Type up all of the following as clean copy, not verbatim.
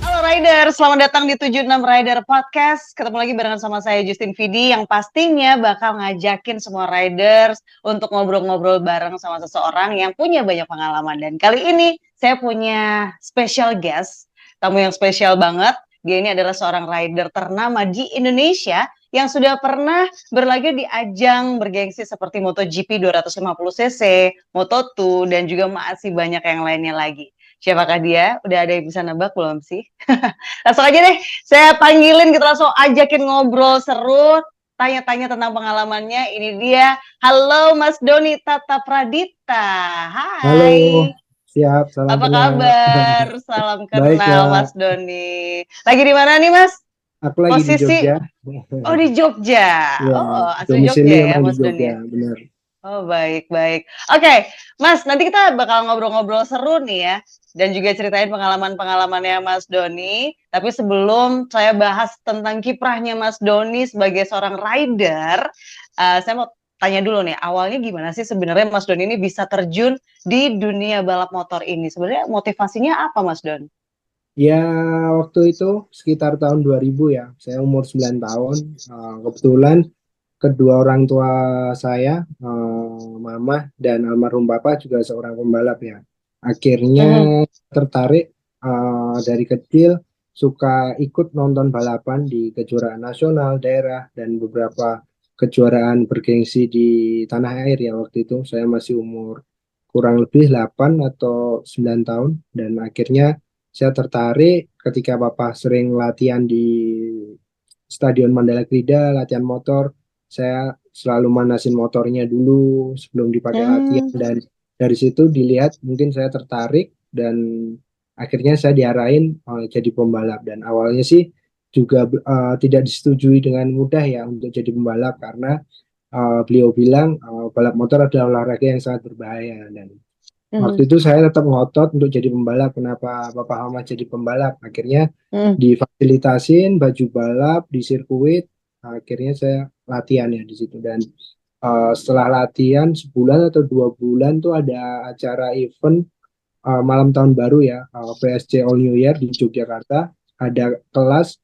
Halo Rider, selamat datang di 76 Rider Podcast. Ketemu lagi barengan sama saya Justin Vidi yang pastinya bakal ngajakin semua riders untuk ngobrol-ngobrol bareng sama seseorang yang punya banyak pengalaman. Dan kali ini saya punya special guest, tamu yang spesial banget. Dia ini adalah seorang rider ternama di Indonesia yang sudah pernah berlaga di ajang bergengsi seperti MotoGP 250cc, Moto2, dan juga masih banyak yang lainnya lagi. Siapakah dia? Udah ada yang bisa nebak belum sih? Langsung aja deh, saya panggilin, kita langsung ajakin ngobrol seru, tanya-tanya tentang pengalamannya. Ini dia, halo Mas Doni Tata Pradita. Halo, Hai, siap, salam apa kenal. kabar? Salam Baik, kenal Mbak. Mas Doni. Lagi di mana nih Mas? Aku lagi di Posisi, Jogja. oh di Jogja. Ya, Oh, asli domisili Jogja ya memang di Mas Doni Jogja, ya? benar. Oh, baik, baik. Oke, Mas, nanti kita bakal ngobrol-ngobrol seru nih ya, dan juga ceritain pengalaman-pengalamannya Mas Doni. Tapi sebelum saya bahas tentang kiprahnya Mas Doni sebagai seorang rider, saya mau tanya dulu nih, awalnya gimana sih sebenarnya Mas Doni ini bisa terjun di dunia balap motor ini? Sebenarnya motivasinya apa, Mas Don? Ya, waktu itu sekitar tahun 2000 ya. Saya umur 9 tahun. Kebetulan kedua orang tua saya, mama dan almarhum bapak juga seorang pembalap ya. Akhirnya Mhm. tertarik dari kecil suka ikut nonton balapan di kejuaraan nasional, daerah, dan beberapa kejuaraan bergengsi di tanah air ya waktu itu. Saya masih umur kurang lebih 8 atau 9 tahun dan akhirnya saya tertarik ketika bapak sering latihan di Stadion Mandala Krida, latihan motor. Saya selalu manasin motornya dulu sebelum dipakai latihan Mmm. dan dari situ dilihat mungkin saya tertarik dan akhirnya saya diarahin jadi pembalap dan awalnya sih juga tidak disetujui dengan mudah ya untuk jadi pembalap karena beliau bilang balap motor adalah olahraga yang sangat berbahaya dan Mhm. waktu itu saya tetap ngotot untuk jadi pembalap. Kenapa Bapak Hama jadi pembalap? Akhirnya Mhm. difasilitasin baju balap di sirkuit. Akhirnya saya latihan ya di situ dan setelah latihan sebulan atau 2 bulan tuh ada acara event malam tahun baru ya, VSC All New Year di Yogyakarta. Ada kelas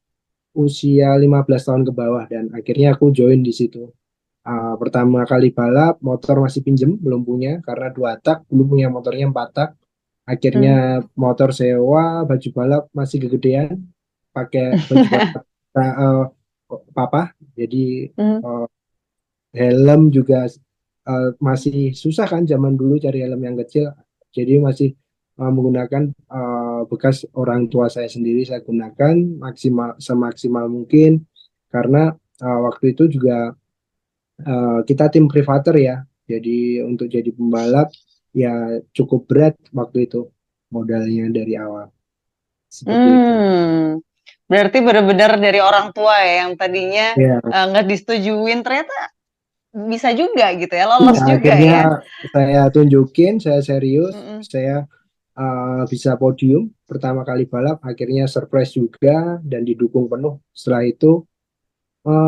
usia 15 tahun ke bawah dan akhirnya aku join di situ. Pertama kali balap motor masih pinjem belum punya karena 2 tak dulu punya motornya 4 tak Mhm. akhirnya motor sewa baju balap masih kegedean pakai baju balap uh, papa jadi Mhm. uh, helm juga masih susah kan zaman dulu cari helm yang kecil jadi masih menggunakan bekas orang tua saya sendiri saya gunakan maksimal semaksimal mungkin karena waktu itu juga kita tim privater ya. Jadi untuk jadi pembalap ya cukup berat waktu itu modalnya dari awal. Seperti itu. Hmm, berarti benar-benar dari orang tua ya yang tadinya Ya, nggak disetujuin ternyata bisa juga gitu ya, iya, lolos juga akhirnya ya. saya tunjukin, saya serius, Mhm. saya bisa podium pertama kali balap, akhirnya surprise juga dan didukung penuh. Setelah itu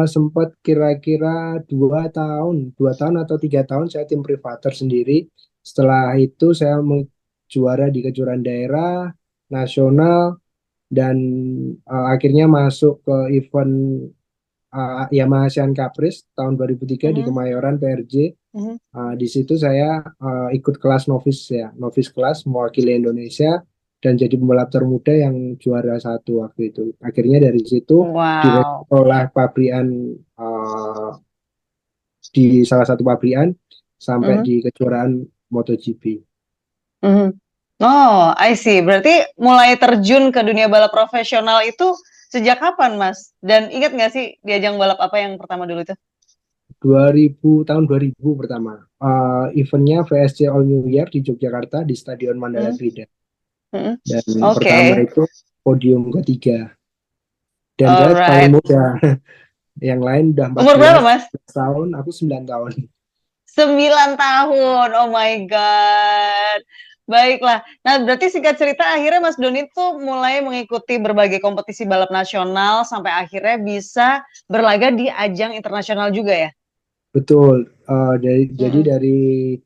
sempat kira-kira 2 tahun atau 3 tahun saya tim privater sendiri. Setelah itu saya juara di kejuaraan daerah, nasional, dan akhirnya masuk ke event Yamaha Asian Cup Race tahun 2003 di Mhm. Kemayoran PRJ. Mhm. Di situ saya ikut kelas novice ya, novice kelas mewakili Indonesia dan jadi pembalap termuda yang juara 1 waktu itu. Akhirnya dari situ Wow. direkrut oleh pabrikan uh, di salah satu pabrikan sampai Mhm. di kejuaraan MotoGP. Mhm. Oh, I see. Berarti mulai terjun ke dunia balap profesional itu sejak kapan, Mas? Dan ingat nggak sih di ajang balap apa yang pertama dulu itu? 2000 pertama. Eventnya VSC All New Year di Yogyakarta di Stadion Mandala Mhm. Krida. Mhm. Dan pertama Oke. itu podium ketiga. Dan saya paling Alright. muda. Yang lain udah Umur berapa, 14 Mas? tahun, aku 9 tahun. 9 tahun. Oh my God. Baiklah. Nah, berarti singkat cerita akhirnya Mas Doni tuh mulai mengikuti berbagai kompetisi balap nasional sampai akhirnya bisa berlaga di ajang internasional juga ya? Betul. Jadi Mm-mm. dari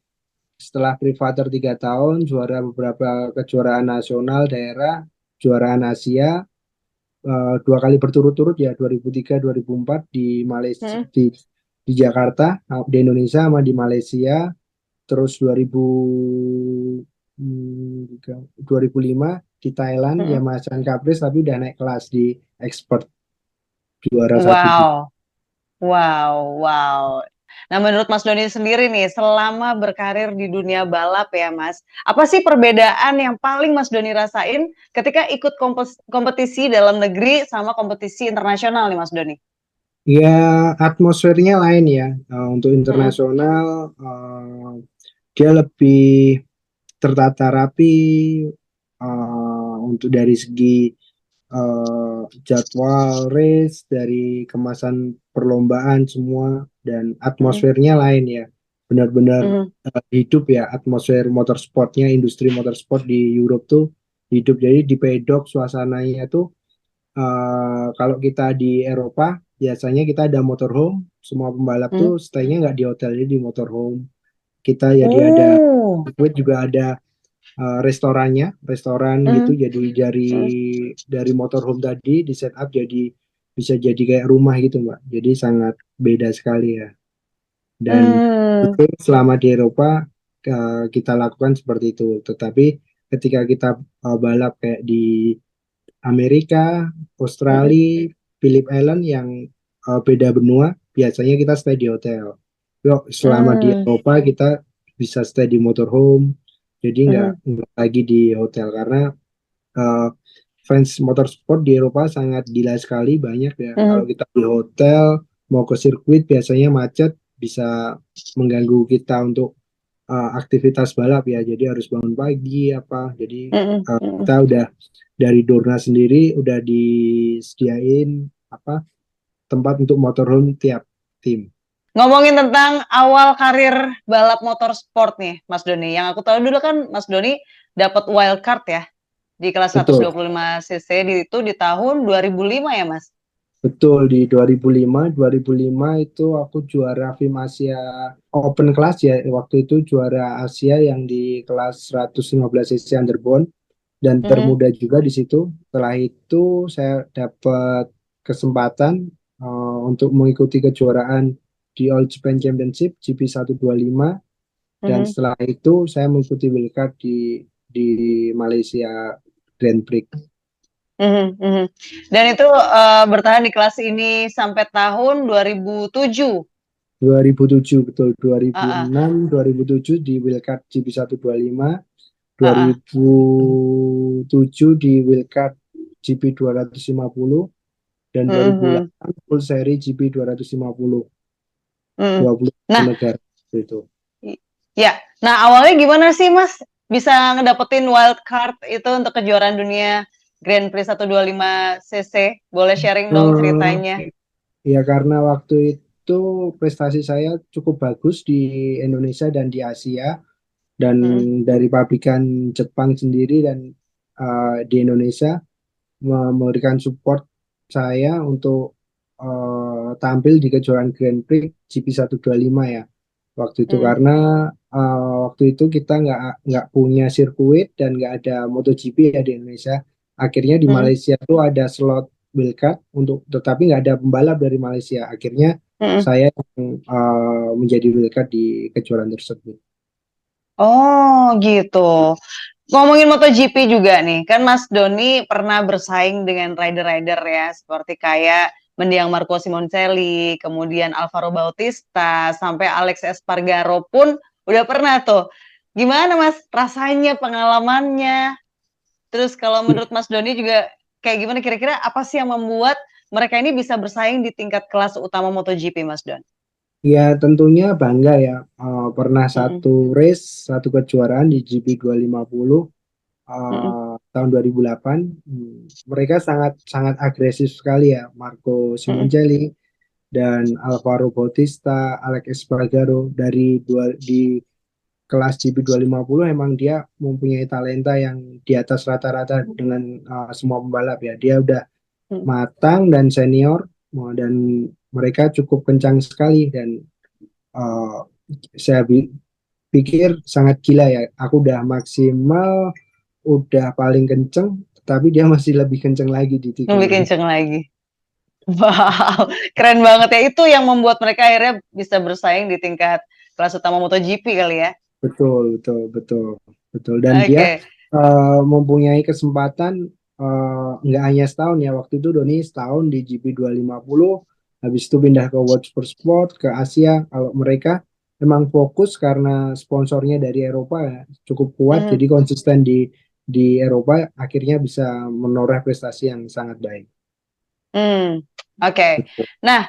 setelah privater 3 tahun, juara beberapa kejuaraan nasional daerah, juaraan Asia, 2 kali berturut-turut ya, 2003 2004 di Malaysia, Mm-mm. di Jakarta, di Indonesia sama di Malaysia. Terus 2005 di Thailand ya, Mm-mm. Masan Kapris, tapi udah naik kelas di expert, juara satu juga. Wow, wow, wow. Nah, menurut Mas Doni sendiri nih, selama berkarir di dunia balap ya, Mas, apa sih perbedaan yang paling Mas Doni rasain ketika ikut kompetisi dalam negeri sama kompetisi internasional nih, Mas Doni? Ya, atmosfernya lain ya. Untuk Mm-mm. internasional, dia lebih tertata rapi, untuk dari segi jadwal race, dari kemasan perlombaan semua, dan Mm-mm. atmosfernya lain ya. Benar-benar Mm-mm. hidup ya, atmosfer motorsportnya, industri motorsport di Europe tuh hidup. Jadi di pedok suasananya tuh, kalau kita di Eropa biasanya kita ada motorhome, semua pembalap tuh Mm. stay-nya nggak di hotel, jadi di motorhome. Kita jadi ada Oh. sirkuit, juga ada restorannya, restoran gitu. Mm. Jadi dari Mm. motorhome tadi di setup jadi bisa jadi kayak rumah gitu, Mbak. Jadi sangat beda sekali ya. Dan Mm. itu selama di Eropa kita lakukan seperti itu. Tetapi ketika kita balap kayak di Amerika, Mm. Australia, Phillip Island yang beda benua, biasanya kita stay di hotel. Yuk, selama di Mm. Eropa kita bisa stay di motorhome, jadi nggak lagi di hotel, karena eh, fans motorsport di Eropa sangat gila sekali, banyak ya. Kalau Mm. kita di hotel mau ke sirkuit biasanya macet, bisa mengganggu kita untuk aktivitas balap ya. Jadi harus bangun pagi apa. Jadi Mm. Mm. kita udah dari Dorna sendiri udah disediain apa, tempat untuk motorhome tiap tim. Ngomongin tentang awal karir balap motorsport nih, Mas Doni. Yang aku tahu dulu kan Mas Doni dapat wild card ya di kelas Betul, 125 cc itu di tahun 2005 ya, Mas? betul, di 2005 itu aku juara FIM Asia Open Class ya. Waktu itu juara Asia yang di kelas 115 cc underbone, dan Mm-mm. termuda juga di situ. Setelah itu saya dapat kesempatan untuk mengikuti kejuaraan di All Japan Championship GP125, dan Mhm. setelah itu saya mengikuti wildcard di Malaysia Grand Prix Mhm. Mhm. Dan itu bertahan di kelas ini sampai tahun 2007. 2007. Betul, Ah, ah, 2006 2007 di wildcard GP125, ah, ah. 2007 di wildcard GP250, dan Mhm. 2008 full seri GP 250, Mhm. 20 Nah, negara itu. ya. Nah, awalnya gimana sih, Mas? Bisa ngedapetin wild card itu untuk kejuaraan dunia Grand Prix 125 cc. Boleh sharing dong ceritanya. Ya, karena waktu itu prestasi saya cukup bagus di Indonesia dan di Asia, dan Mhm. dari pabrikan Jepang sendiri dan di Indonesia memberikan support saya untuk tampil di kejuaraan Grand Prix GP125 ya. Waktu itu Mhm. karena waktu itu kita nggak punya sirkuit dan nggak ada MotoGP ya di Indonesia. Akhirnya di Mhm. Malaysia tuh ada slot wildcard untuk, tetapi nggak ada pembalap dari Malaysia. Akhirnya Mhm. saya yang menjadi wildcard di kejuaraan tersebut. Oh, gitu. Ngomongin MotoGP juga nih, kan Mas Doni pernah bersaing dengan rider-rider ya, seperti kayak mendiang Marco Simoncelli, kemudian Alvaro Bautista, sampai Alex Espargaro pun udah pernah tuh. Gimana Mas rasanya, pengalamannya? Terus kalau menurut Mas Doni juga kayak gimana kira-kira apa sih yang membuat mereka ini bisa bersaing di tingkat kelas utama MotoGP, Mas Don? Ya, tentunya bangga ya. Pernah Mm-mm. satu race, satu kejuaraan di GP250 Mm-mm. tahun 2008. Mereka sangat sangat agresif sekali ya, Marco Mm-mm. Simoncelli dan Alvaro Bautista, Alex Espargaro, di kelas GP250. Emang dia mempunyai talenta yang di atas rata-rata dengan semua pembalap ya. Dia udah matang dan senior, dan mereka cukup kencang sekali, dan eh, saya pikir sangat gila ya. Aku udah maksimal, udah paling kenceng, tapi dia masih lebih kenceng lagi di Lebih tikungan. kenceng lagi. Wow, keren banget ya. Itu yang membuat mereka akhirnya bisa bersaing di tingkat kelas utama MotoGP kali ya. Betul, betul, betul, betul. Dan dia Oke. mempunyai kesempatan, nggak hanya setahun ya. Waktu itu Doni setahun di GP250, habis itu pindah ke Watch for Sport ke Asia. Kalau mereka memang fokus karena sponsornya dari Eropa ya, cukup kuat, Mhm. jadi konsisten di Eropa, akhirnya bisa menoreh prestasi yang sangat baik. Hmm, oke. Betul, Nah,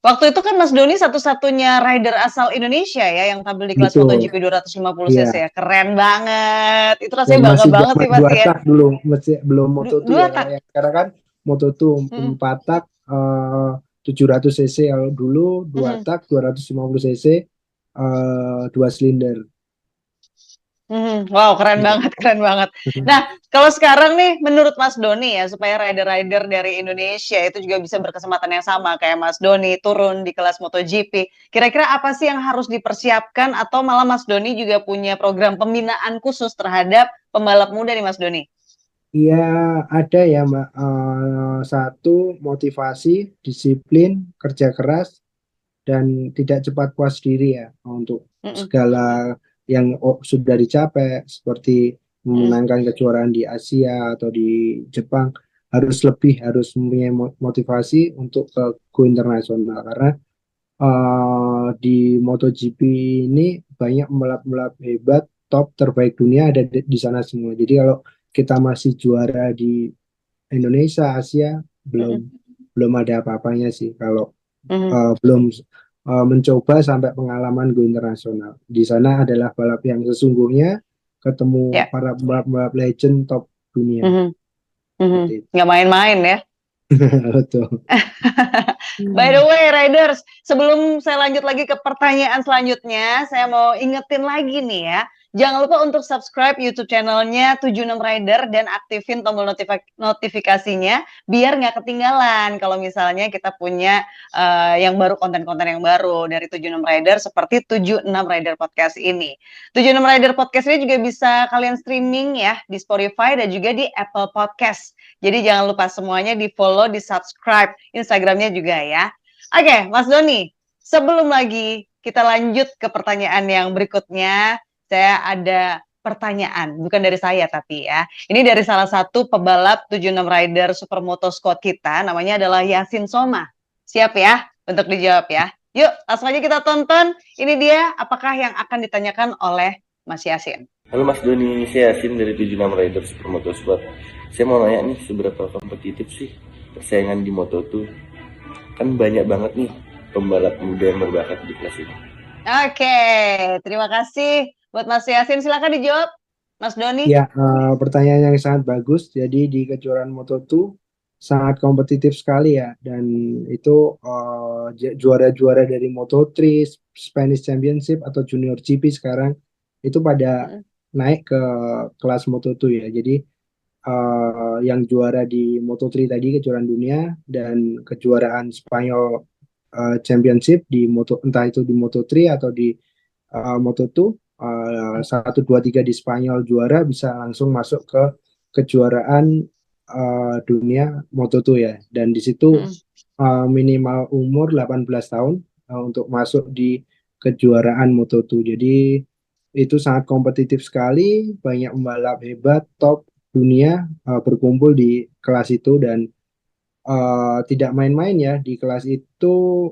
waktu itu kan Mas Doni satu-satunya rider asal Indonesia ya yang tampil di kelas betul, MotoGP 250 cc iya. ya. Keren banget. Itu Dan rasanya bangga masih banget zaman sih dua pasti ya. tak dulu, masih belum Moto2 Dua ya. Kalau tak. yang sekarang kan Moto2 Mhm, 4 tak, 700 cc. Kalau dulu 2 mhm, tak 250 cc, 2 silinder. mhm. Wow, keren Iya. banget, keren banget. Nah, kalau sekarang nih, menurut Mas Doni ya, supaya rider-rider dari Indonesia itu juga bisa berkesempatan yang sama kayak Mas Doni turun di kelas MotoGP. Kira-kira apa sih yang harus dipersiapkan atau malah Mas Doni juga punya program pembinaan khusus terhadap pembalap muda nih Mas Doni? Iya, ada ya Mbak. Satu, motivasi, disiplin, kerja keras, dan tidak cepat puas diri ya untuk Mhm, segala yang sudah dicapai, seperti mhm, memenangkan kejuaraan di Asia atau di Jepang. Harus lebih, harus mempunyai motivasi untuk ke go internasional, karena di MotoGP ini banyak pembalap-pembalap hebat, top terbaik dunia ada di sana semua. Jadi kalau kita masih juara di Indonesia, Asia, belum mhm, belum ada apa-apanya sih kalau mhm. belum mencoba sampai pengalaman go internasional. Di sana adalah balap yang sesungguhnya, ketemu Ya. para pembalap legend top dunia. Mhm, mhm. Seperti itu. Nggak main-main ya. Betul. By the way, Riders, sebelum saya lanjut lagi ke pertanyaan selanjutnya, saya mau ingetin lagi nih ya. Jangan lupa untuk subscribe YouTube channelnya 76 Rider dan aktifin tombol notifikasinya biar nggak ketinggalan kalau misalnya kita punya yang baru konten-konten yang baru dari 76 Rider seperti 76 Rider Podcast ini. 76 Rider Podcast ini juga bisa kalian streaming ya di Spotify dan juga di Apple Podcast. Jadi jangan lupa semuanya di-follow, di-subscribe Instagramnya juga ya. Oke, Mas Doni, sebelum lagi kita lanjut ke pertanyaan yang berikutnya, saya ada pertanyaan, bukan dari saya tapi ya. Ini dari salah satu pebalap 76 Rider Supermoto Squad kita, namanya adalah Yasin Soma. Siap ya untuk dijawab ya? Yuk, langsung aja kita tonton. Ini dia apakah yang akan ditanyakan oleh Mas Yasin. Halo Mas Doni, saya Yasin dari 76 Rider Supermoto Squad. Saya mau nanya nih, seberapa kompetitif sih persaingan di Moto2? Kan banyak banget nih pembalap muda yang berbakat di kelas ini. Oke, terima kasih buat Mas Yasin. Silakan dijawab, Mas Doni. Ya, pertanyaan yang sangat bagus. Jadi di kejuaraan Moto2 sangat kompetitif sekali ya, dan itu juara-juara dari Moto3, Spanish Championship atau Junior GP sekarang itu pada Mm, naik ke kelas Moto2 ya. Jadi yang juara di Moto3 tadi kejuaraan dunia, dan kejuaraan Spanyol Championship di entah itu di Moto3 atau di Moto2, 1, 2, 3 di Spanyol juara bisa langsung masuk ke kejuaraan dunia Moto2 ya. Dan di situ mm, minimal umur 18 tahun untuk masuk di kejuaraan Moto2. Jadi itu sangat kompetitif sekali, banyak pembalap hebat top dunia berkumpul di kelas itu, dan tidak main-main ya di kelas itu.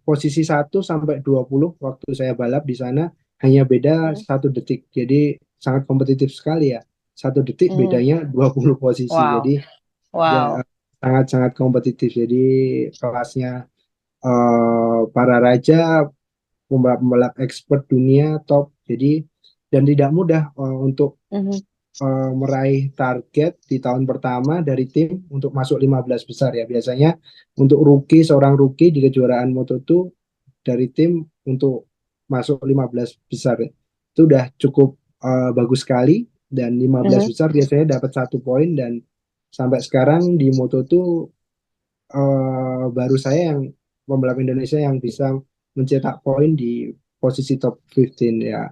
Posisi 1 sampai 20 waktu saya balap di sana hanya beda mm, 1 detik. Jadi sangat kompetitif sekali ya. 1 detik mm. bedanya 20 posisi. Jadi Wow, ya, wow. sangat-sangat kompetitif. Jadi kelasnya para raja, pembalap-pembalap expert dunia top. Jadi dan tidak mudah untuk Mhm, meraih target di tahun pertama dari tim untuk masuk 15 besar ya. Biasanya untuk seorang rookie di kejuaraan Moto2 dari tim untuk masuk 15 besar ya, itu udah cukup bagus sekali. Dan 15 mhm, besar biasanya dapat 1 poin, dan sampai sekarang di Moto2 baru saya yang pembalap Indonesia yang bisa mencetak poin di posisi top 15 ya.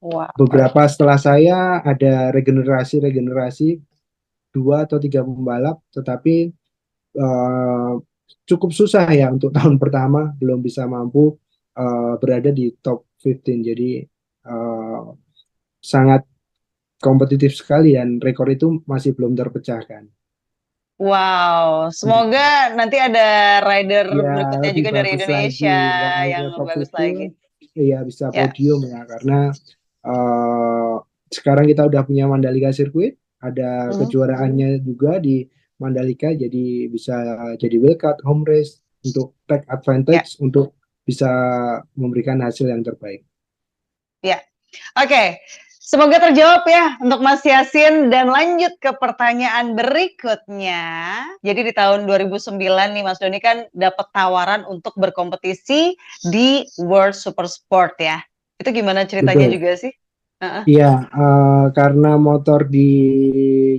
Wow. Beberapa setelah saya ada regenerasi 2 atau 3 pembalap, tetapi eh, cukup susah ya untuk tahun pertama belum bisa mampu berada di top 15. Jadi sangat kompetitif sekali dan rekor itu masih belum terpecahkan. Wow, Hmm. semoga nanti ada rider Ya berikutnya lebih juga dari bagus lagi, Indonesia nggak hanya yang top bagus 15, lagi. ya bisa Ya. podium ya, karena sekarang kita udah punya Mandalika Circuit, ada kejuaraannya juga di Mandalika, jadi bisa jadi wildcard home race untuk take Ya. advantage untuk bisa memberikan hasil yang terbaik. Ya, oke. Semoga terjawab ya untuk Mas Yasin, dan lanjut ke pertanyaan berikutnya. Jadi di tahun 2009 nih Mas Doni kan dapat tawaran untuk berkompetisi di World Super Sport ya. Itu gimana ceritanya Betul. juga sih? Iya, karena motor di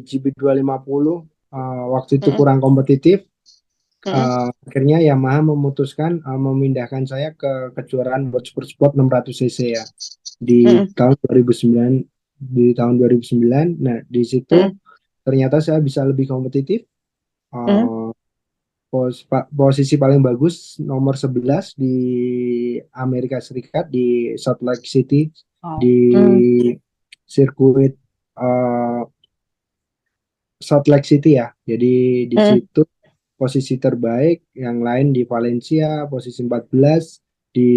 GB250 waktu itu Mm-mm, kurang kompetitif, mm-mm, akhirnya Yamaha memutuskan memindahkan saya ke kejuaraan World Super Sport 600 cc ya di mm-mm, tahun 2009. Nah, di situ mm-mm, ternyata saya bisa lebih kompetitif. mm-mm. uh, Posisi paling bagus nomor 11 di Amerika Serikat, di Salt Lake City, Oh. di sirkuit uh, Salt Lake City ya. Jadi di Mm-mm, situ posisi terbaik, yang lain di Valencia posisi 14, di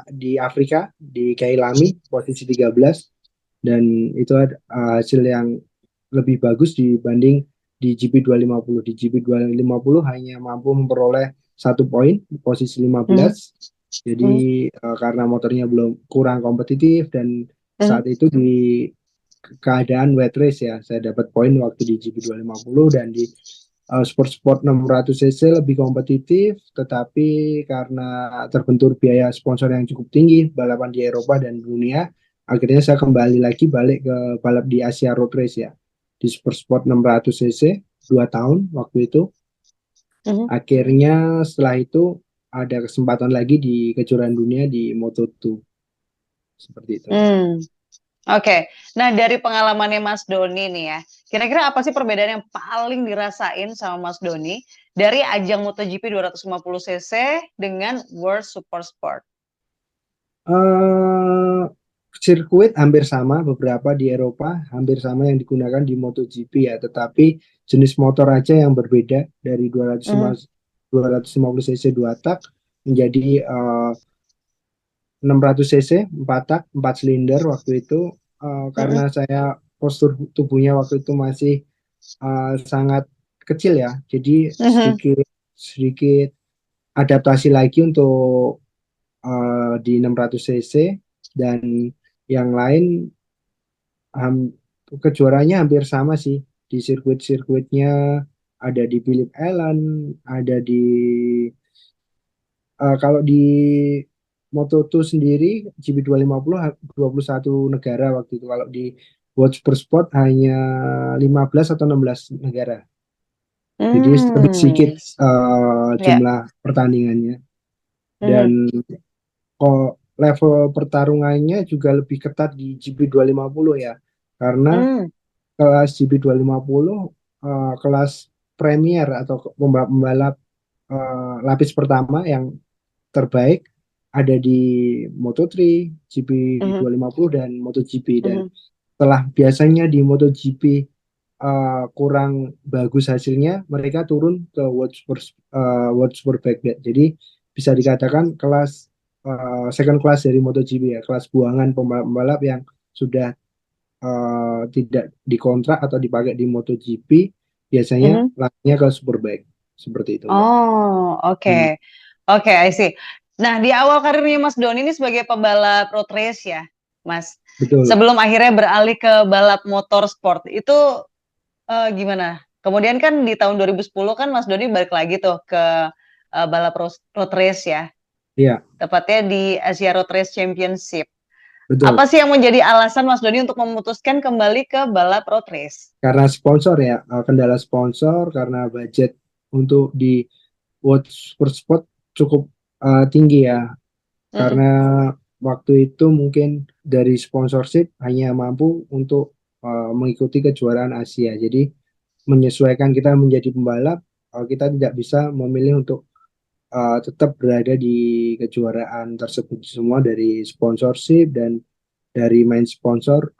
di Afrika di Kailami posisi 13, dan itu hasil yang lebih bagus dibanding di GP250. Di GP250 hanya mampu memperoleh 1 poin posisi mm-mm, 15. Jadi karena motornya belum kurang kompetitif, dan mm-mm, saat itu di keadaan wet race ya, saya dapat poin waktu di GP250, dan di sport 600 cc lebih kompetitif, tetapi karena terbentur biaya sponsor yang cukup tinggi balapan di Eropa dan dunia, akhirnya saya kembali lagi balik ke balap di Asia Road Race ya, di sport 600 cc 2 tahun waktu itu. mm-mm. Akhirnya setelah itu ada kesempatan lagi di kejuaraan dunia di Moto2 seperti itu. Hmm. Oke, nah dari pengalamannya Mas Doni nih ya, kira-kira apa sih perbedaan yang paling dirasain sama Mas Doni dari ajang MotoGP 250 cc dengan World Super Sport? eh Sirkuit hampir sama, beberapa di Eropa hampir sama yang digunakan di MotoGP ya, tetapi jenis motor aja yang berbeda, dari Mhm, 250 cc 2 tak menjadi 600 cc 4 tak 4 silinder waktu itu. mhm, Karena saya postur tubuhnya waktu itu masih sangat kecil ya, jadi mhm, sedikit sedikit adaptasi lagi untuk di 600 cc, dan yang lain kejuaraannya hampir sama sih. Di sirkuit-sirkuitnya ada di Phillip Island, ada di kalau di Moto2 sendiri GP250 21 negara waktu itu. Kalau di World Super Sport hanya 15 atau 16 negara. Jadi lebih sedikit hmm, ya, jumlah pertandingannya, dan mhm, kok level pertarungannya juga lebih ketat di GP250 ya, karena hmm, kelas GP250 kelas premier atau pembalap lapis pertama yang terbaik ada di Moto3, mhm, GP250 dan MotoGP. Dan mhm, setelah biasanya di MotoGP kurang bagus hasilnya, mereka turun ke World Superbike. Jadi bisa dikatakan kelas second class dari MotoGP ya, kelas buangan pembalap-pembalap yang sudah tidak dikontrak atau dipakai di MotoGP, biasanya mhm. larinya ke Superbike seperti itu, Mbak. Oh, oke, Hmm, oke, I see. Nah, di awal karirnya Mas Doni ini sebagai pebalap road race ya, Mas. betul. Sebelum akhirnya beralih ke balap motorsport, itu gimana? Kemudian kan di tahun 2010 kan Mas Doni balik lagi tuh ke balap road race ya, Iya, tepatnya di Asia Road Race Championship. Apa betul. sih yang menjadi alasan Mas Doni untuk memutuskan kembali ke balap road race? Karena sponsor ya, kendala sponsor, karena budget untuk di World Supersport cukup tinggi ya, karena waktu itu mungkin dari sponsorship hanya mampu untuk mengikuti kejuaraan Asia. Jadi menyesuaikan kita menjadi pembalap, kita tidak bisa memilih untuk tetap berada di kejuaraan tersebut. Semua dari sponsorship dan dari main sponsor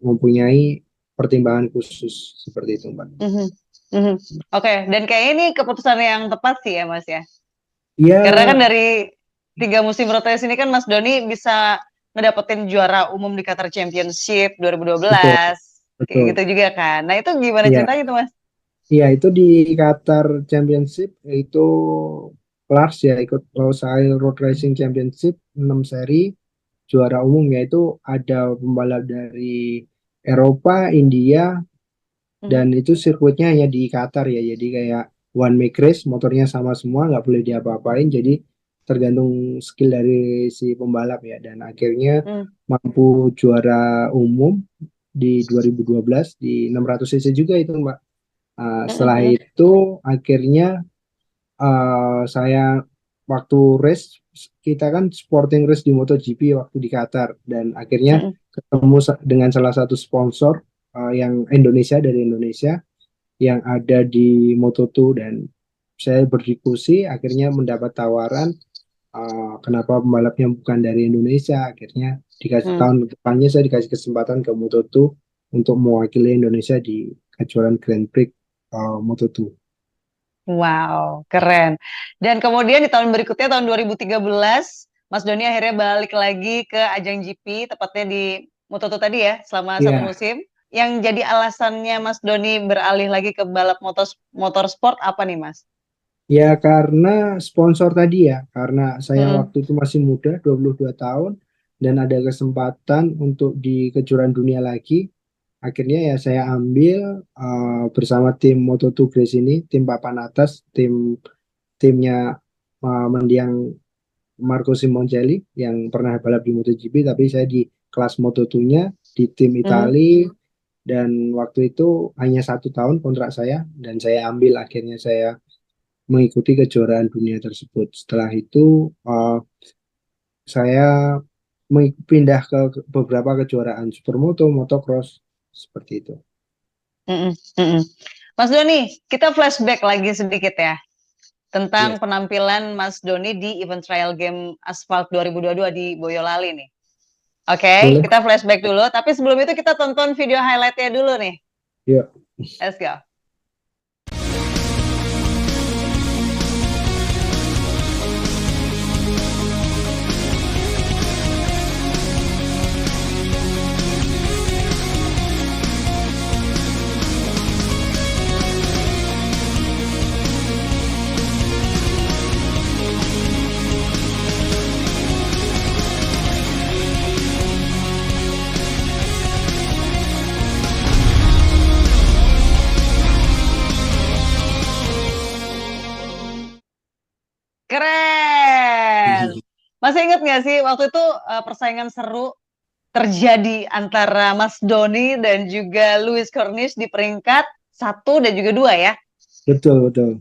mempunyai pertimbangan khusus seperti itu, Mbak. Oke, dan kayaknya ini keputusan yang tepat sih ya Mas ya. Iya, Karena kan dari 3 musim rotation ini kan Mas Doni bisa ngedapetin juara umum di Qatar Championship 2012. betul, Kayak betul. gitu juga kan. Nah, itu gimana Iya, ceritanya tuh Mas? iya itu di Qatar Championship itu kelas ya, ikut Losail Road Racing Championship 6 seri juara umum, yaitu ada pembalap dari Eropa, India, dan itu sirkuitnya hanya di Qatar ya, jadi kayak one make race, motornya sama semua, nggak boleh diapa-apain, jadi tergantung skill dari si pembalap ya, dan akhirnya mampu juara umum di 2012 di 600 cc juga itu, Mbak. Setelah itu akhirnya saya waktu race, kita kan sporting race di MotoGP waktu di Qatar, dan akhirnya ketemu dengan salah satu sponsor yang Indonesia, dari Indonesia yang ada di Moto2, dan saya berdiskusi akhirnya mendapat tawaran kenapa pembalapnya bukan dari Indonesia. Akhirnya dikasih tahun depannya saya dikasih kesempatan ke Moto2 untuk mewakili Indonesia di kejuaraan Grand Prix Moto2. Wow, keren. Dan kemudian di tahun berikutnya, tahun 2013, Mas Doni akhirnya balik lagi ke ajang GP, tepatnya di Moto2 tadi ya, selama 1 Iya, musim. Yang jadi alasannya Mas Doni beralih lagi ke balap motorsport apa nih, Mas? ya karena sponsor tadi ya, karena saya Mm-mm. waktu itu masih muda, 22 tahun, dan ada kesempatan untuk di kejuaraan dunia lagi. Akhirnya ya saya ambil bersama tim Moto2 Grace ini, tim papan atas, timnya mendiang Marco Simoncelli yang pernah balap di MotoGP, tapi saya di kelas Moto2-nya di tim Itali, dan waktu itu hanya 1 tahun kontrak saya, dan saya ambil, akhirnya saya mengikuti kejuaraan dunia tersebut. Setelah itu saya pindah ke beberapa kejuaraan supermoto, motocross, seperti itu. Mas Doni, kita flashback lagi sedikit ya tentang Yes. penampilan Mas Doni di event trial game Asphalt 2022 di Boyolali nih. Oke, Boleh? kita flashback dulu. Tapi sebelum itu kita tonton video highlightnya dulu nih. Yuk. Let's go. Keren. Masih ingat nggak sih waktu itu persaingan seru terjadi antara Mas Doni dan juga Luis Cornish di peringkat 1 dan juga 2 ya? Betul, betul.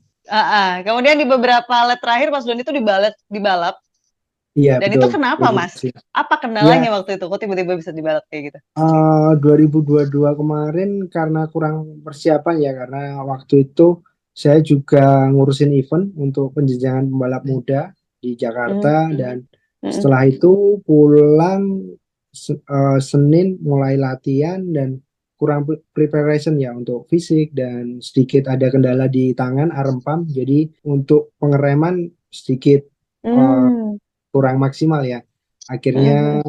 Kemudian di beberapa lap terakhir Mas Doni itu dibalap. Iya, Dan betul. itu kenapa Mas? Apa Ya, kendalanya waktu itu? Kok tiba-tiba bisa dibalap kayak gitu? 2022 kemarin karena kurang persiapan ya, karena waktu itu saya juga ngurusin event untuk penjenjangan pembalap muda di Jakarta, dan setelah itu pulang Senin mulai latihan, dan kurang preparation ya untuk fisik, dan sedikit ada kendala di tangan, arm pump, jadi untuk pengereman sedikit kurang maksimal ya. Akhirnya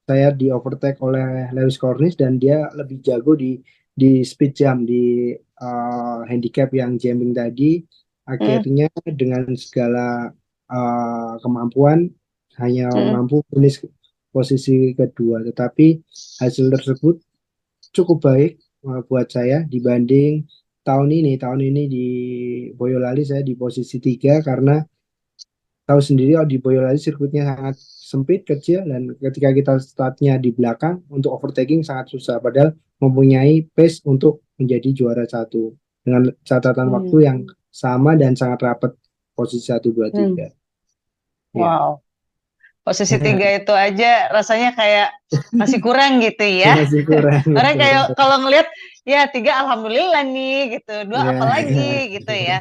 saya di overtake oleh Lewis Cornish, dan dia lebih jago di speed jump, di handicap yang jamming tadi. Akhirnya dengan segala kemampuan hanya mampu finish posisi kedua, tetapi hasil tersebut cukup baik buat saya dibanding tahun ini di Boyolali saya di posisi 3, karena tahu sendiri di Boyolali sirkuitnya sangat sempit, kecil, dan ketika kita startnya di belakang untuk overtaking sangat susah, padahal mempunyai pace untuk menjadi juara 1 dengan catatan waktu yang sama dan sangat rapat posisi 1, 2, 3. Ya. Wow. Posisi 3 itu aja rasanya kayak masih kurang gitu ya. Masih kurang. Orang Betul. kayak kalau ngelihat ya 3 alhamdulillah nih gitu. 2 Ya. apalagi gitu ya.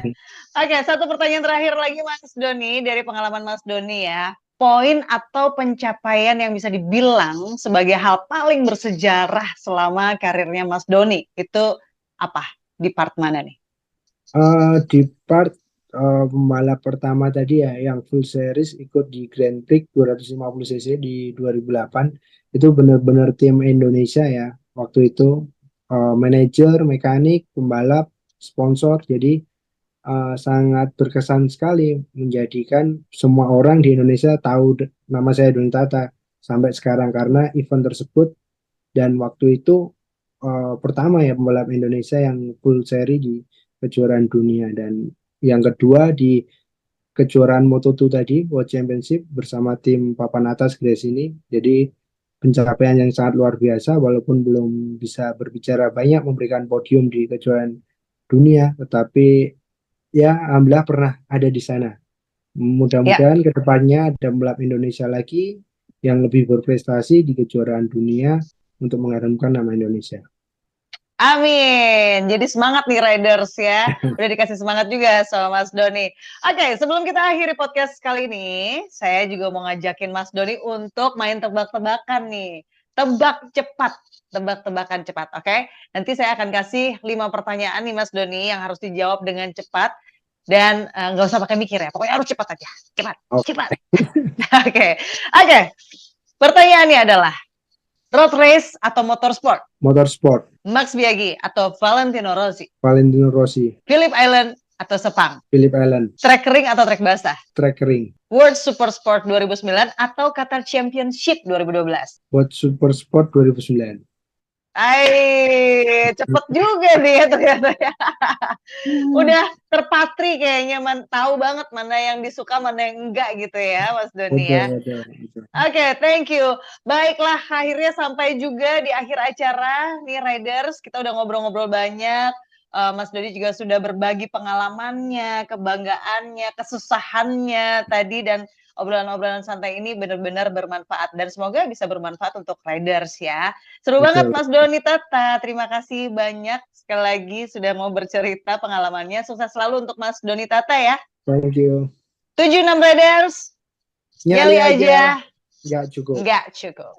Oke, satu pertanyaan terakhir lagi Mas Doni dari pengalaman Mas Doni ya. Poin atau pencapaian yang bisa dibilang sebagai hal paling bersejarah selama karirnya Mas Doni itu apa? Di part mana nih? Di part pembalap pertama tadi ya, yang full series ikut di Grand Prix 250 cc di 2008, itu benar-benar tim Indonesia ya. Waktu itu manajer, mekanik, pembalap, sponsor, jadi sangat berkesan sekali menjadikan semua orang di Indonesia tahu nama saya Doni Tata sampai sekarang karena event tersebut. Dan waktu itu pertama ya pembalap Indonesia yang full seri di kejuaraan dunia, dan yang kedua di kejuaraan Moto2 tadi, World Championship bersama tim papan atas Grace ini. Jadi pencapaian yang sangat luar biasa, walaupun belum bisa berbicara banyak memberikan podium di kejuaraan dunia, tetapi ya alhamdulillah pernah ada di sana. Ya. Mudah-mudahan kedepannya ada pembalap Indonesia lagi yang lebih berprestasi di kejuaraan dunia untuk mengharumkan nama Indonesia. Amin. Jadi semangat nih riders ya. Udah dikasih semangat juga sama Mas Doni. Oke, sebelum kita akhiri podcast kali ini, saya juga mau ngajakin Mas Doni untuk main tebak-tebakan nih. Tebak cepat, tebak-tebakan cepat, oke? Nanti saya akan kasih 5 pertanyaan nih Mas Doni yang harus dijawab dengan cepat dan nggak usah pakai mikir ya. Pokoknya harus cepat aja. Cepat, Oh, cepat. Oke. Oke. Pertanyaannya adalah road race atau motorsport? motorsport, Max Biaggi atau Valentino Rossi? Valentino Rossi, Phillip Island atau Sepang? Phillip Island, Track ring atau track basah? track ring, World Super Sport 2009 atau Qatar Championship 2012? buat Super Sport 2009. Cepet juga nih ya ternyata ya. Udah terpatri kayaknya, tahu banget mana yang disuka, mana yang enggak gitu ya Mas Doni ya. Betul, betul. Oke, thank you. Baiklah, akhirnya sampai juga di akhir acara nih Riders. Kita udah ngobrol-ngobrol banyak. Mas Dodi juga sudah berbagi pengalamannya, kebanggaannya, kesusahannya tadi, dan obrolan-obrolan santai ini benar-benar bermanfaat dan semoga bisa bermanfaat untuk Riders ya. Seru banget Betul. Mas Doni Tata. Terima kasih banyak sekali lagi sudah mau bercerita pengalamannya. Sukses selalu untuk Mas Doni Tata ya. Thank you. 76 Riders. Nyali aja. Nggak cukup. Nggak cukup.